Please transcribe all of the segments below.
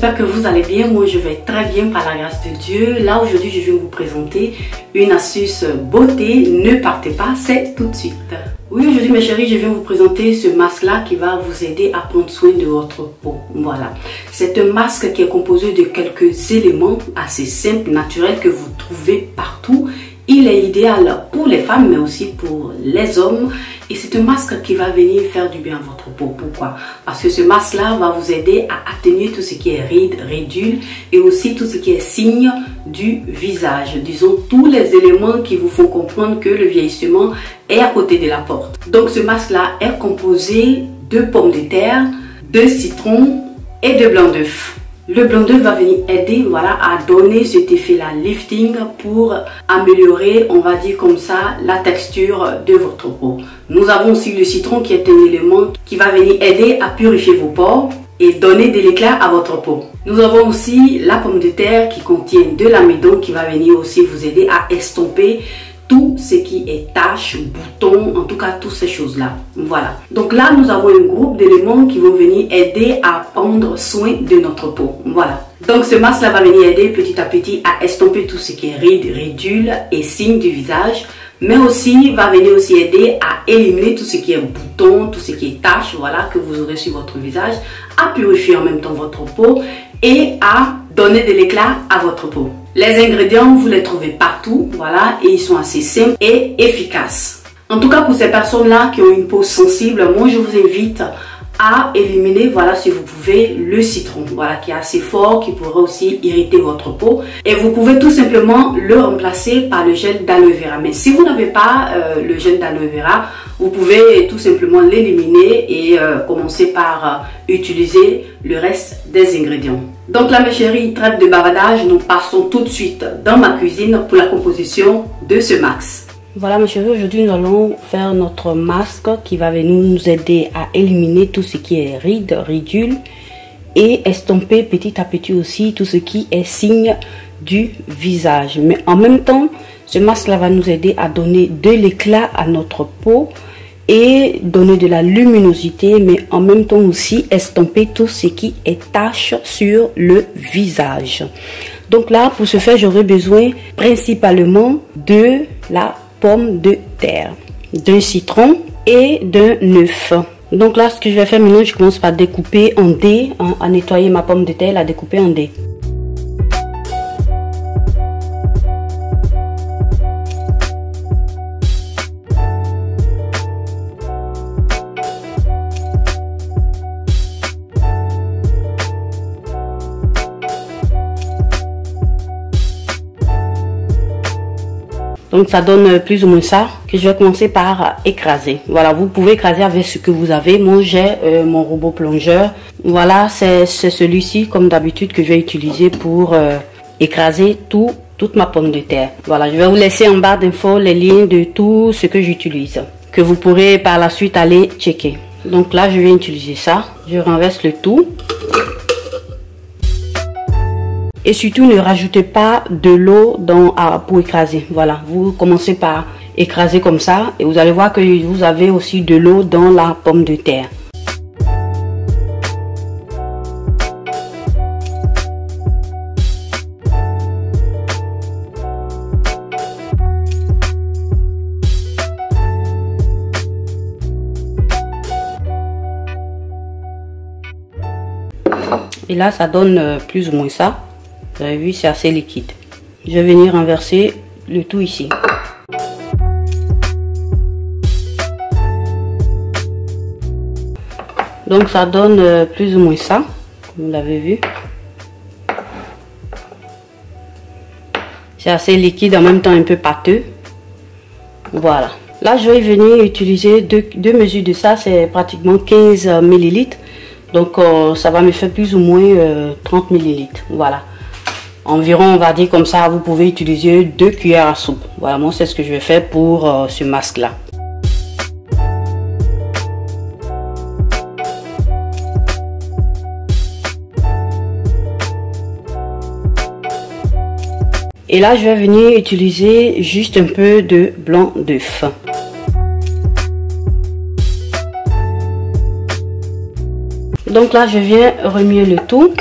j'espère que vous allez bien. Moi je vais très bien par la grâce de Dieu. Là aujourd'hui je vais vous présenter une astuce beauté. Ne partez pas, c'est tout de suite. Oui, aujourd'hui mes chéris, je viens vous présenter ce masque là qui va vous aider à prendre soin de votre peau. Voilà, c'est un masque qui est composé de quelques éléments assez simples, naturels que vous trouvez partout. Il est idéal pour les femmes mais aussi pour les hommes et c'est un masque qui va venir faire du bien à votre peau. Pourquoi? Parce que ce masque là va vous aider à atténuer tout ce qui est rides, ridules et aussi tout ce qui est signe du visage. Disons tous les éléments qui vous font comprendre que le vieillissement est à côté de la porte. Donc ce masque là est composé de pommes de terre, de citron et de blanc d'œuf. Le blanc d'œuf va venir aider, voilà, à donner cet effet-là lifting pour améliorer, on va dire comme ça, la texture de votre peau. Nous avons aussi le citron qui est un élément qui va venir aider à purifier vos pores et donner de l'éclat à votre peau. Nous avons aussi la pomme de terre qui contient de l'amidon qui va venir aussi vous aider à estomper tout ce qui est taches, boutons, en tout cas toutes ces choses-là. Voilà. Donc là, nous avons un groupe d'éléments qui vont venir aider à prendre soin de notre peau. Voilà. Donc ce masque-là va venir aider petit à petit à estomper tout ce qui est rides, ridules et signes du visage. Mais aussi, va venir aussi aider à éliminer tout ce qui est boutons, tout ce qui est taches, voilà, que vous aurez sur votre visage, à purifier en même temps votre peau et à donner de l'éclat à votre peau. Les ingrédients, vous les trouvez partout, voilà, et ils sont assez simples et efficaces. En tout cas, pour ces personnes-là qui ont une peau sensible, moi je vous invite à éliminer, voilà, si vous pouvez, le citron, voilà, qui est assez fort, qui pourrait aussi irriter votre peau. Et vous pouvez tout simplement le remplacer par le gel d'aloe vera. Mais si vous n'avez pas le gel d'aloe vera, vous pouvez tout simplement l'éliminer et commencer par utiliser le reste des ingrédients. Donc là mes chéris, trêve de bavardage, nous passons tout de suite dans ma cuisine pour la composition de ce masque. Voilà mes chéris, aujourd'hui nous allons faire notre masque qui va venir nous aider à éliminer tout ce qui est rides, ridules et estomper petit à petit aussi tout ce qui est signe du visage. Mais en même temps, ce masque là va nous aider à donner de l'éclat à notre peau et donner de la luminosité, mais en même temps aussi estomper tout ce qui est tache sur le visage. Donc là, pour ce faire, j'aurai besoin principalement de la pomme de terre, d'un citron et d'un œuf. Donc là, ce que je vais faire maintenant, je commence par découper en dés, à nettoyer ma pomme de terre, la découper en dés. Donc ça donne plus ou moins ça que je vais commencer par écraser. Voilà, vous pouvez écraser avec ce que vous avez. Moi j'ai mon robot plongeur. Voilà, c'est celui-ci comme d'habitude que je vais utiliser pour écraser toute ma pomme de terre. Voilà, je vais vous laisser en barre d'infos les liens de tout ce que j'utilise, que vous pourrez par la suite aller checker. Donc là je vais utiliser ça. Je renverse le tout. Et surtout, ne rajoutez pas de l'eau pour écraser. Voilà, vous commencez par écraser comme ça et vous allez voir que vous avez aussi de l'eau dans la pomme de terre. Et là, ça donne plus ou moins ça. Vous avez vu, c'est assez liquide. Je vais venir renverser le tout ici. Donc ça donne plus ou moins ça. Vous l'avez vu. C'est assez liquide, en même temps un peu pâteux. Voilà. Là, je vais venir utiliser deux mesures de ça. C'est pratiquement 15 ml. Donc ça va me faire plus ou moins 30 ml. Voilà. Environ, on va dire comme ça, vous pouvez utiliser 2 cuillères à soupe. Voilà, moi c'est ce que je vais faire pour ce masque là. Et là, je vais venir utiliser juste un peu de blanc d'œuf. Donc là, je viens remuer le tout.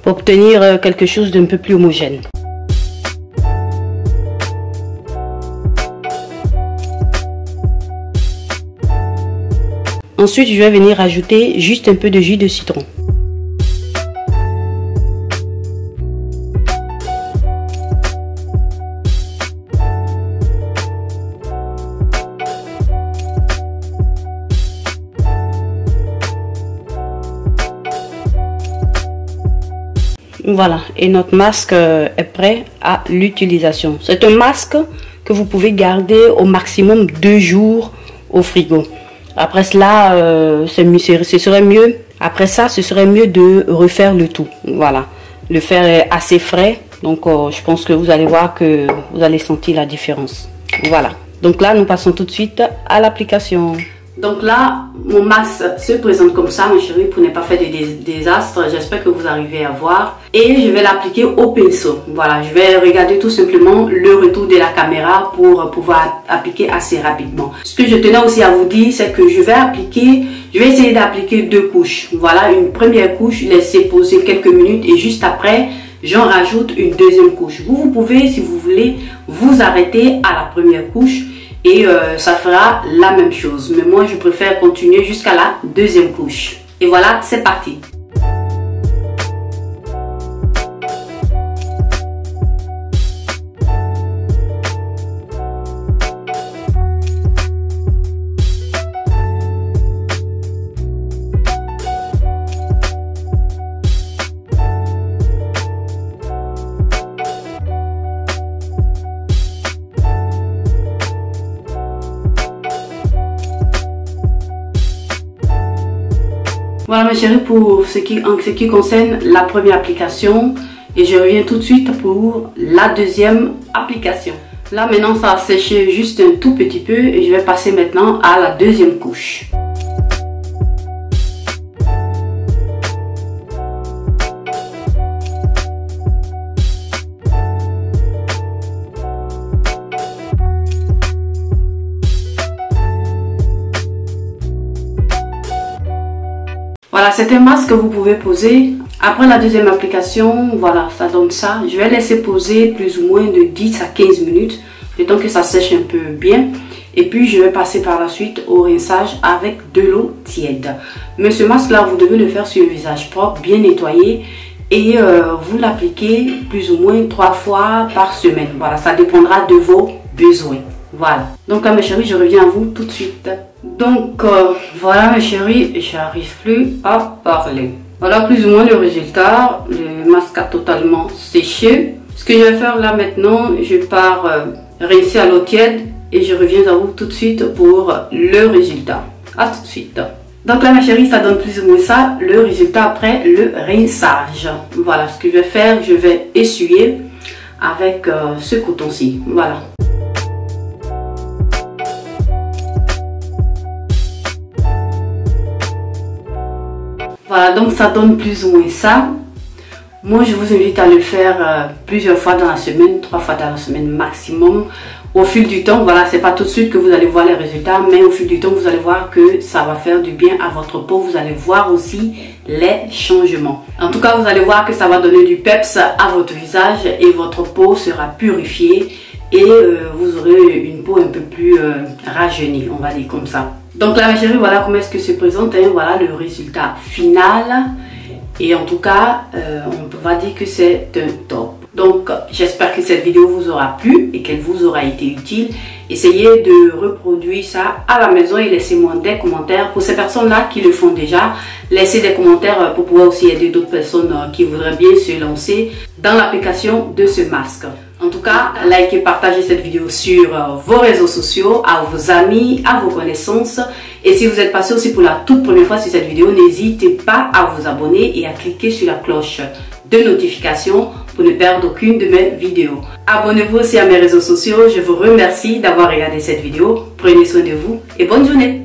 pour obtenir quelque chose d'un peu plus homogène. Ensuite, je vais venir ajouter juste un peu de jus de citron. Voilà, et notre masque est prêt à l'utilisation. C'est un masque que vous pouvez garder au maximum 2 jours au frigo. Après cela, ce serait mieux. Après ça, ce serait mieux de refaire le tout. Voilà, le fer est assez frais, donc je pense que vous allez voir que vous allez sentir la différence. Voilà. Donc là, nous passons tout de suite à l'application. Donc là, mon masque se présente comme ça, ma chérie, pour ne pas faire de désastre. J'espère que vous arrivez à voir. Et je vais l'appliquer au pinceau. Voilà, je vais regarder tout simplement le retour de la caméra pour pouvoir appliquer assez rapidement. Ce que je tenais aussi à vous dire, c'est que je vais essayer d'appliquer 2 couches. Voilà, une première couche, laisser poser quelques minutes et juste après, j'en rajoute une deuxième couche. Vous pouvez, si vous voulez, vous arrêter à la première couche. Et ça fera la même chose. Mais moi, je préfère continuer jusqu'à la deuxième couche. Et voilà, c'est parti. Voilà mes chéris pour ce qui concerne la première application et je reviens tout de suite pour la deuxième application. Là maintenant ça a séché juste un tout petit peu et je vais passer maintenant à la deuxième couche. Voilà, c'est un masque que vous pouvez poser. Après la deuxième application, voilà, ça donne ça. Je vais laisser poser plus ou moins de 10 à 15 minutes, le temps que ça sèche un peu bien. Et puis, je vais passer par la suite au rinçage avec de l'eau tiède. Mais ce masque-là, vous devez le faire sur le visage propre, bien nettoyé. Et vous l'appliquez plus ou moins 3 fois par semaine. Voilà, ça dépendra de vos besoins. Voilà. Donc là, mes chéris, je reviens à vous tout de suite. Donc, voilà, mes chéris, j'arrive plus à parler. Voilà plus ou moins le résultat. Le masque a totalement séché. Ce que je vais faire là maintenant, je pars rincer à l'eau tiède et je reviens à vous tout de suite pour le résultat. À tout de suite. Donc là, mes chéris, ça donne plus ou moins ça, le résultat après le rinçage. Voilà, ce que je vais faire, je vais essuyer avec ce coton-ci. Voilà. Voilà, donc ça donne plus ou moins ça. Moi, je vous invite à le faire plusieurs fois dans la semaine, 3 fois dans la semaine maximum. Au fil du temps, voilà, c'est pas tout de suite que vous allez voir les résultats, mais au fil du temps, vous allez voir que ça va faire du bien à votre peau. Vous allez voir aussi les changements. En tout cas, vous allez voir que ça va donner du peps à votre visage et votre peau sera purifiée et vous aurez une peau un peu plus rajeunie, on va dire comme ça. Donc là, mes chéris, voilà comment est-ce que se présente, hein, voilà le résultat final. Et en tout cas, on va dire que c'est un top. Donc, j'espère que cette vidéo vous aura plu et qu'elle vous aura été utile. Essayez de reproduire ça à la maison et laissez-moi des commentaires. Pour ces personnes-là qui le font déjà, laissez des commentaires pour pouvoir aussi aider d'autres personnes qui voudraient bien se lancer dans l'application de ce masque. En tout cas, likez, partagez cette vidéo sur vos réseaux sociaux, à vos amis, à vos connaissances. Et si vous êtes passé aussi pour la toute première fois sur cette vidéo, n'hésitez pas à vous abonner et à cliquer sur la cloche de notification pour ne perdre aucune de mes vidéos. Abonnez-vous aussi à mes réseaux sociaux. Je vous remercie d'avoir regardé cette vidéo. Prenez soin de vous et bonne journée.